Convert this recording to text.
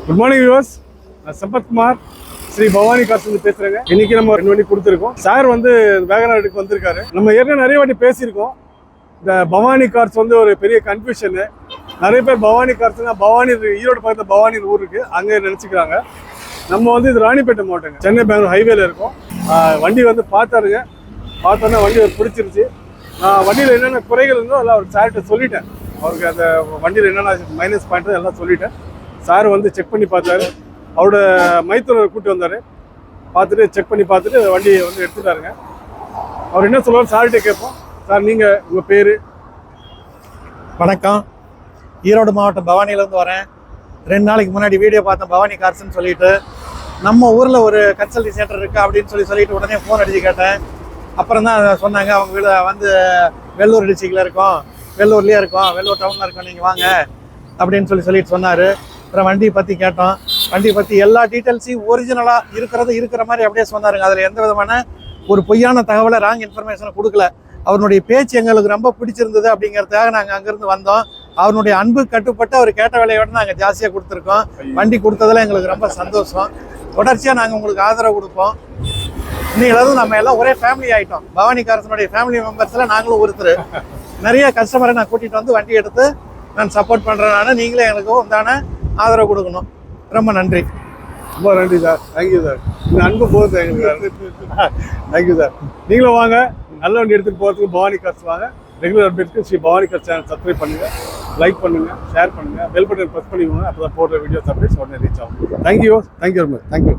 Good morning viewers. நான் சம்பத்குமார் ஸ்ரீ பவானி காசு பேசுறேங்க. இன்னைக்கு நம்ம 2 வண்டி கொடுத்துருக்கோம். சார் வந்து வேகனார் எடுக்க வந்திருக்காரு. நம்ம ஏற்கனவே நிறைய வாட்டி பேசியிருக்கோம். இந்த பவானி கார்ஸ் வந்து ஒரு பெரிய கன்ஃபியூஷனு. நிறைய பேர் பவானி கார்ஸ்னா பவானி ஈரோடு பக்கத்தில் பவானி ஊர் இருக்கு, அங்கே நினச்சிக்கிறாங்க. நம்ம வந்து இது ராணிப்பேட்டை மாவட்டங்க, சென்னை பெங்களூர் ஹைவேல இருக்கும். வண்டி வந்து பார்த்தாருங்க. பார்த்தோன்னா வண்டி அவர் பிடிச்சிருச்சு. நான் வண்டியில் என்னென்ன குறைகள் இருந்தோ அதெல்லாம் அவர் சார்கிட்ட சொல்லிட்டேன். அவருக்கு அந்த வண்டியில் என்னென்ன மைனஸ் பாயிண்ட் எல்லாம் சொல்லிட்டேன். சார் வந்து செக் பண்ணி பார்த்தாரு. அவரோட மைத்துனர் கூப்பிட்டு வந்தார். பார்த்துட்டு செக் பண்ணி பார்த்துட்டு வண்டியை வந்து எடுத்துட்டாருங்க. அவர் என்ன சொல்லுவார் சார்கிட்ட கேட்போம். சார் நீங்கள் உங்கள் பேர்? வணக்கம், ஈரோடு மாவட்டம் பவானியிலேருந்து வரேன். 2 நாளைக்கு முன்னாடி வீடியோ பார்த்தேன் பவானி கார்ஸ்ன்னு சொல்லிட்டு. நம்ம ஊரில் ஒரு கன்சல்டிங் சென்டர் இருக்குது அப்படின்னு சொல்லிட்டு உடனே ஃபோன் அடித்து கேட்டேன். அப்புறம் தான் சொன்னாங்க அவங்க வீடு வந்து வெள்ளூர் டிஸ்ட்ரிக்டில் இருக்கோம், வெள்ளூர்லேயே இருக்கோம், வெள்ளூர் டவுனில் இருக்கோம், நீங்கள் வாங்க அப்படின்னு சொல்லிட்டு சொன்னார். அப்புறம் வண்டியை பற்றி கேட்டோம். வண்டியை பற்றி எல்லா டீட்டெயில்ஸையும் ஒரிஜினலாக இருக்கிற மாதிரி அப்படியே சொன்னாருங்க. அதில் எந்த விதமான ஒரு பொய்யான தகவலை ராங் இன்ஃபர்மேஷனை கொடுக்கல. அவருடைய பேச்சு எங்களுக்கு ரொம்ப பிடிச்சிருந்தது. அப்படிங்கிறதுக்காக நாங்கள் அங்கேருந்து வந்தோம். அவருடைய அன்பு கட்டுப்பட்டு அவர் கேட்ட விலையோட நாங்கள் ஜாஸ்தியாக கொடுத்துருக்கோம். வண்டி கொடுத்ததில் எங்களுக்கு ரொம்ப சந்தோஷம். தொடர்ச்சியாக நாங்கள் உங்களுக்கு ஆதரவு கொடுப்போம். இன்னைக்கு நம்ம எல்லாம் ஒரே ஃபேமிலி ஆகிட்டோம். பவானி கார்ஸனுடைய ஃபேமிலி மெம்பர்ஸில் நாங்களும் ஒருத்தர். நிறைய கஸ்டமரை நான் கூட்டிகிட்டு வந்து வண்டி எடுத்து நான் சப்போர்ட் பண்ணுறேன். நீங்களே எனக்கு உண்டான ஆதரவு கொடுக்கணும். ரொம்ப நன்றி. ரொம்ப நன்றி சார். Thank you sir. இந்த அன்பு போகுது எங்களுக்கு சார். Thank you sir. நீங்களும் வாங்க, நல்ல வண்டி எடுத்துகிட்டு போகிறதுக்கு பவானி கார்ஸ் வாங்க. ரெகுலர் அப்டேட்க்கு Sri Bhavani cars channel subscribe பண்ணுங்கள், லைக் பண்ணுங்கள், ஷேர் பண்ணுங்கள், பெல் பட்டன் ப்ரெஸ் பண்ணிக்கோங்க. அப்போ தான் போடுற வீடியோஸ் அப்டேட்ஸ் உடனே ரீச் ஆகும். Thank you very much. தேங்க்யூ.